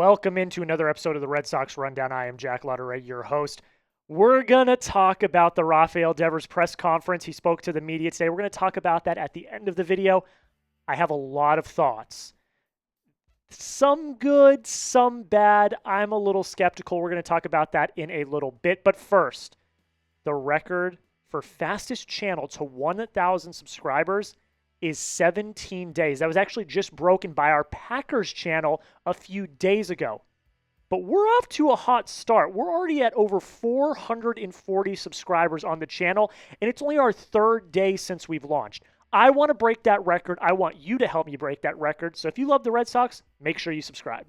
Welcome into another episode of the Red Sox Rundown. I am Jack Lautaret, your host. We're going to talk about the Rafael Devers press conference. He spoke to the media today. We're going to talk about that at the end of the video. I have a lot of thoughts. Some good, some bad. I'm a little skeptical. We're going to talk about that in a little bit. But first, the record for fastest channel to 1,000 subscribers is 17 days. That was actually just broken by our Packers channel a few days ago. But we're off to a hot start. We're already at over 440 subscribers on the channel, and it's only our third day since we've launched. I want to break that record. I want you to help me break that record. So if you love the Red Sox, make sure you subscribe.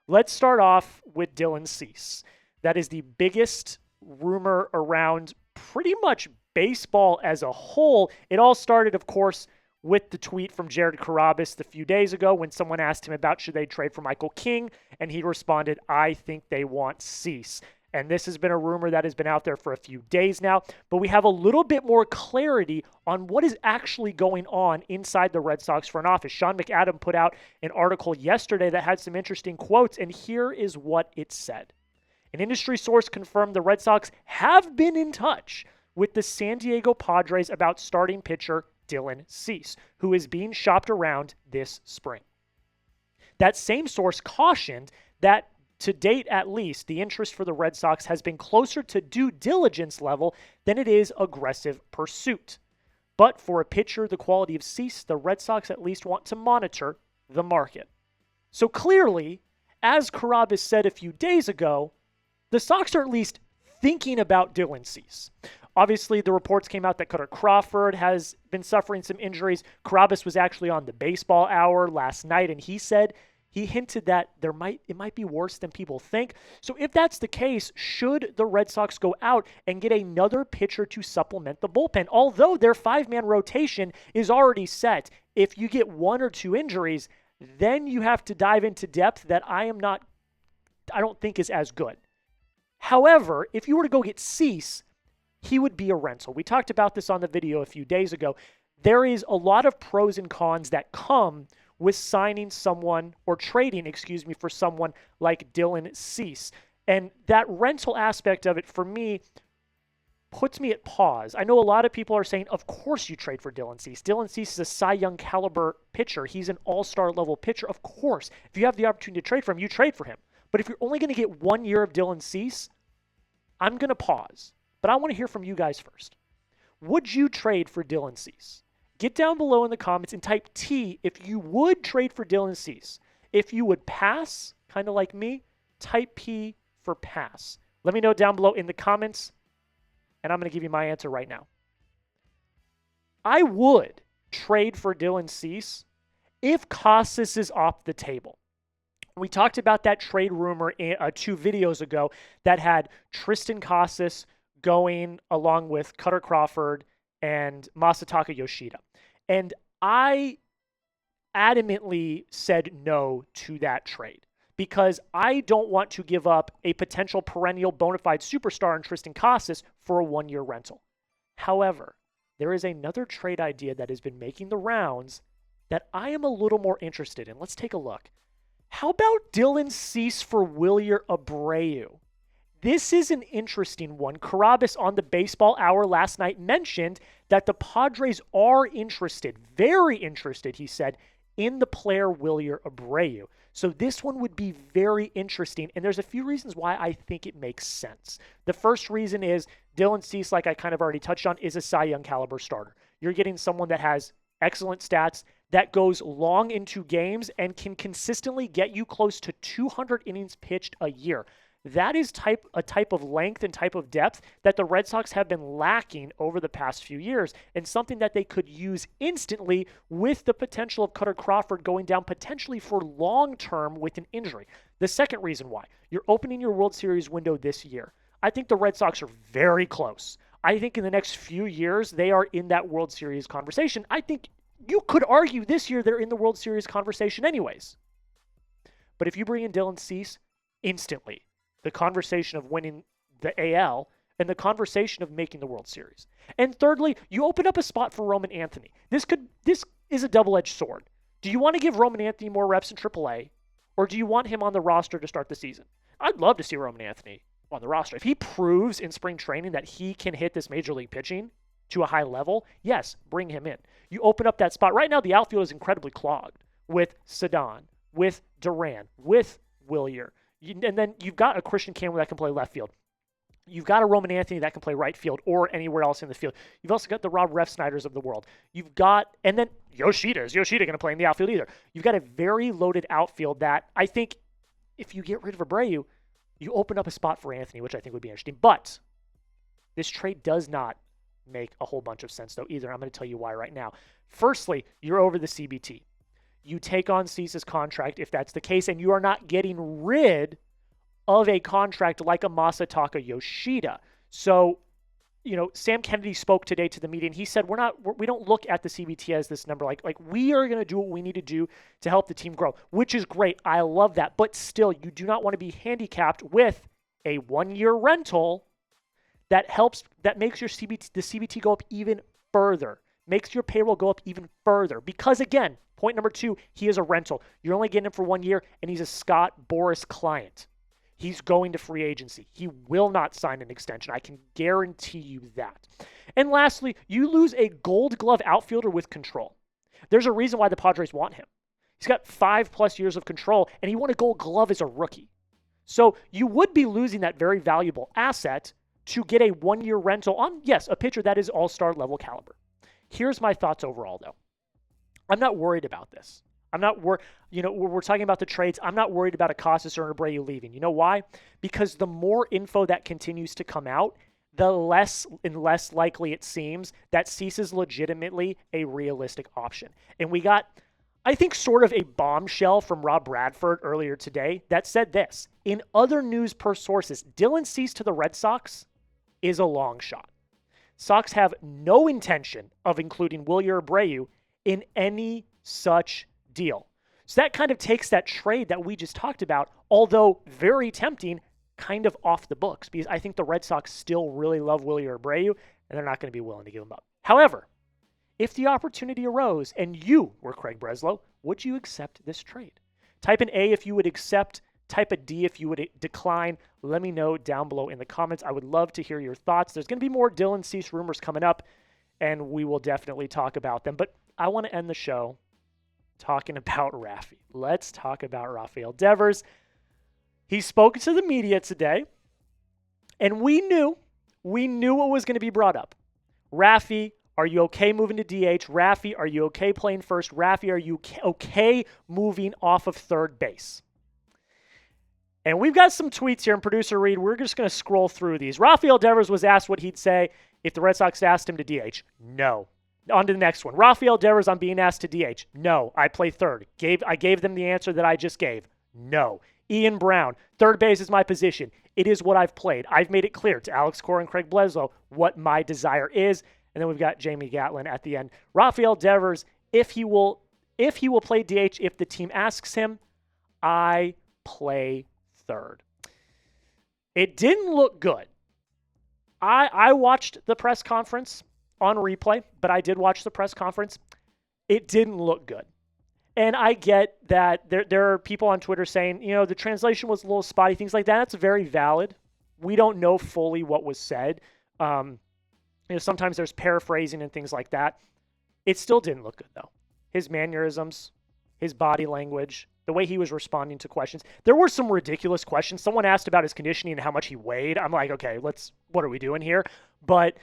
Let's start off with Dylan Cease. That is the biggest rumor around pretty much baseball as a whole. It all started, of course, with the tweet from Jared Carrabis a few days ago when someone asked him about should they trade for Michael King, and he responded, I think they want Cease. And this has been a rumor that has been out there for a few days now, but we have a little bit more clarity on what is actually going on inside the Red Sox front office. Sean McAdam put out an article yesterday that had some interesting quotes, and here is what it said. An industry source confirmed the Red Sox have been in touch with the San Diego Padres about starting pitcher Dylan Cease, who is being shopped around this spring. That same source cautioned that to date, at least, the interest for the Red Sox has been closer to due diligence level than it is aggressive pursuit. But for a pitcher the quality of Cease, the Red Sox at least want to monitor the market. So clearly, as Carrabis said a few days ago, the Sox are at least thinking about Dylan Cease. Obviously, the reports came out that Kutter Crawford has been suffering some injuries. Carrabis was actually on the Baseball Hour last night, and he hinted that it might be worse than people think. So if that's the case, should the Red Sox go out and get another pitcher to supplement the bullpen? Although their five-man rotation is already set, if you get one or two injuries, then you have to dive into depth that I don't think is as good. However, if you were to go get Cease, he would be a rental. We talked about this on the video a few days ago. There is a lot of pros and cons that come with signing someone or trading, for someone like Dylan Cease. And that rental aspect of it, for me, puts me at pause. I know a lot of people are saying, of course you trade for Dylan Cease. Dylan Cease is a Cy Young caliber pitcher. He's an all-star level pitcher. Of course, if you have the opportunity to trade for him, you trade for him. But if you're only going to get 1 year of Dylan Cease, I'm going to pause. But I want to hear from you guys first. Would you trade for Dylan Cease? Get down below in the comments and type T if you would trade for Dylan Cease. If you would pass, kind of like me, type P for pass. Let me know down below in the comments, and I'm going to give you my answer right now. I would trade for Dylan Cease if Casas is off the table. We talked about that trade rumor 2 videos ago that had Triston Casas going along with Kutter Crawford and Masataka Yoshida. And I adamantly said no to that trade because I don't want to give up a potential perennial bona fide superstar in Triston Casas for a 1 year rental. However, there is another trade idea that has been making the rounds that I am a little more interested in. Let's take a look. How about Dylan Cease for Wilyer Abreu? This is an interesting one. Carrabis on the Baseball Hour last night mentioned that the Padres are interested, very interested, he said, in the player Wilyer Abreu. So this one would be very interesting, and there's a few reasons why I think it makes sense. The first reason is Dylan Cease, like I kind of already touched on, is a Cy Young caliber starter. You're getting someone that has excellent stats, that goes long into games, and can consistently get you close to 200 innings pitched a year. That is a type of length and type of depth that the Red Sox have been lacking over the past few years, and something that they could use instantly with the potential of Kutter Crawford going down potentially for long-term with an injury. The second reason why, you're opening your World Series window this year. I think the Red Sox are very close. I think in the next few years, they are in that World Series conversation. I think you could argue this year they're in the World Series conversation anyways. But if you bring in Dylan Cease, instantly, the conversation of winning the AL and the conversation of making the World Series. And thirdly, you open up a spot for Roman Anthony. This is a double-edged sword. Do you want to give Roman Anthony more reps in AAA, Or do you want him on the roster to start the season? I'd love to see Roman Anthony on the roster. If he proves in spring training that he can hit this major league pitching to a high level, yes, bring him in. You open up that spot. Right now, the outfield is incredibly clogged with Cedon, with Duran, with Wilyer. And then you've got a Christian Campbell that can play left field. You've got a Roman Anthony that can play right field or anywhere else in the field. You've also got the Rob Refsnyders of the world. You've got, and then Yoshida. Is Yoshida going to play in the outfield either? You've got a very loaded outfield that I think if you get rid of Abreu, you open up a spot for Anthony, which I think would be interesting. But this trade does not make a whole bunch of sense, though, either. I'm going to tell you why right now. Firstly, you're over the CBT. You take on Cease's contract if that's the case, and you are not getting rid of a contract like a Masataka Yoshida. So, Sam Kennedy spoke today to the media, and he said, we don't look at the CBT as this number. Like we are going to do what we need to do to help the team grow, which is great. I love that. But still, you do not want to be handicapped with a 1-year rental that makes your the CBT go up even further, makes your payroll go up even further. Because again, point number 2, he is a rental. You're only getting him for 1 year, and he's a Scott Boras client. He's going to free agency. He will not sign an extension. I can guarantee you that. And lastly, you lose a gold glove outfielder with control. There's a reason why the Padres want him. He's got 5+ years of control, and he won a gold glove as a rookie. So you would be losing that very valuable asset to get a 1-year rental on, yes, a pitcher that is all-star level caliber. Here's my thoughts overall, though. I'm not worried about this. I'm not worried, we're talking about the trades. I'm not worried about a Casas or an Abreu leaving. You know why? Because the more info that continues to come out, the less and less likely it seems that Cease is legitimately a realistic option. And we got, I think, sort of a bombshell from Rob Bradford earlier today that said this. In other news per sources, Dylan Cease to the Red Sox is a long shot. Sox have no intention of including Wilyer Abreu in any such deal. So that kind of takes that trade that we just talked about, although very tempting, kind of off the books, because I think the Red Sox still really love Wilyer Abreu, and they're not going to be willing to give him up. However, if the opportunity arose and you were Craig Breslow, would you accept this trade? Type an A if you would accept, type a D if you would decline. Let me know down below in the comments. I would love to hear your thoughts. There's going to be more Dylan Cease rumors coming up, and we will definitely talk about them. But I want to end the show talking about Rafi. Let's talk about Rafael Devers. He spoke to the media today, and we knew what was going to be brought up. Rafi, are you okay moving to DH? Rafi, are you okay playing first? Rafi, are you okay moving off of third base? And we've got some tweets here, and producer Reed, we're just going to scroll through these. Rafael Devers was asked what he'd say if the Red Sox asked him to DH. No. On to the next one. Rafael Devers, I'm being asked to DH. No, I play third. I gave them the answer that I just gave. No. Ian Brown, third base is my position. It is what I've played. I've made it clear to Alex Cora and Craig Breslow what my desire is. And then we've got Jamie Gatlin at the end. Rafael Devers, if he will play DH if the team asks him, I play third. It didn't look good. I watched the press conference on replay, but I did watch the press conference. It didn't look good. And I get that there are people on Twitter saying, the translation was a little spotty, things like that. That's very valid. We don't know fully what was said. Sometimes there's paraphrasing and things like that. It still didn't look good, though. His mannerisms, his body language, the way he was responding to questions. There were some ridiculous questions. Someone asked about his conditioning and how much he weighed. I'm like, okay, what are we doing here? But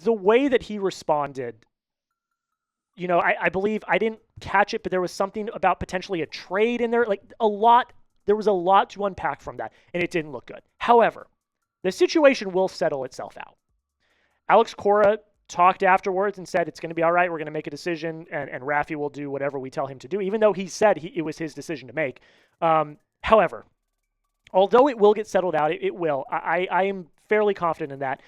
the way that he responded, I believe, I didn't catch it, but there was something about potentially a trade in there. There was a lot to unpack from that, and it didn't look good. However, the situation will settle itself out. Alex Cora talked afterwards and said it's going to be all right. We're going to make a decision, and Rafi will do whatever we tell him to do, even though he said it was his decision to make. However, although it will get settled out, it will. I am fairly confident in that.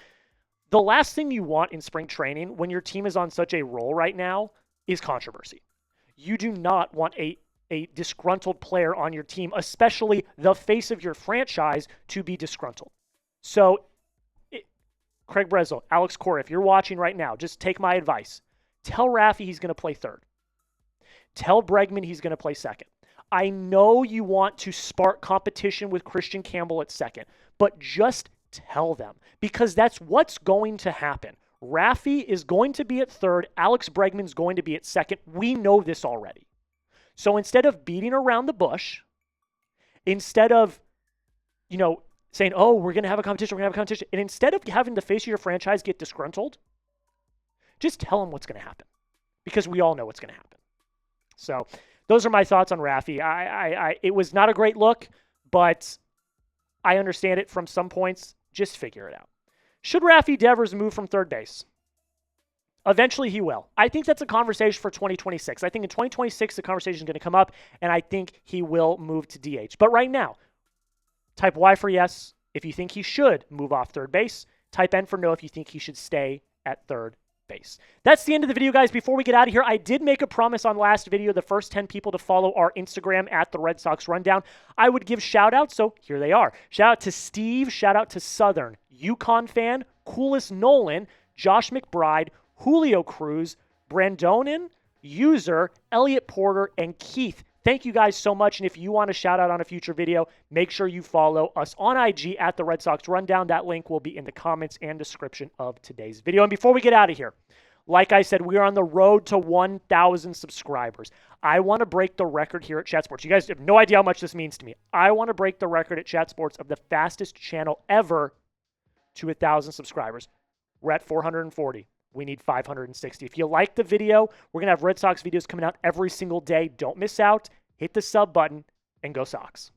The last thing you want in spring training when your team is on such a roll right now is controversy. You do not want a disgruntled player on your team, especially the face of your franchise, to be disgruntled. So, Craig Breslow, Alex Cora, if you're watching right now, just take my advice. Tell Rafi he's going to play third. Tell Bregman he's going to play second. I know you want to spark competition with Christian Campbell at second, but just tell them, because that's what's going to happen. Rafi is going to be at third. Alex Bregman's going to be at second. We know this already. So instead of beating around the bush, instead of, saying, oh, we're going to have a competition, and instead of having the face of your franchise get disgruntled, just tell them what's going to happen, because we all know what's going to happen. So those are my thoughts on Rafi. It was not a great look, but I understand it from some points. Just figure it out. Should Rafi Devers move from third base? Eventually he will. I think that's a conversation for 2026. I think in 2026 the conversation is going to come up, and I think he will move to DH. But right now, type Y for yes if you think he should move off third base. Type N for no if you think he should stay at third base. That's the end of the video, guys. Before we get out of here, I did make a promise on last video, the first 10 people to follow our Instagram at the Red Sox Rundown, I would give shout outs, so here they are. Shout out to Steve, shout out to Southern, Yukon Fan, Coolest Nolan, Josh McBride, Julio Cruz, Brandonin, User, Elliot Porter, and Keith. Thank you guys so much, and if you want a shout out on a future video, make sure you follow us on IG at the Red Sox Rundown. That link will be in the comments and description of today's video. And before we get out of here, like I said, we are on the road to 1,000 subscribers. I want to break the record here at Chat Sports. You guys have no idea how much this means to me. I want to break the record at Chat Sports of the fastest channel ever to 1,000 subscribers. We're at 440. We need 560. If you like the video, we're going to have Red Sox videos coming out every single day. Don't miss out. Hit the sub button and go Sox.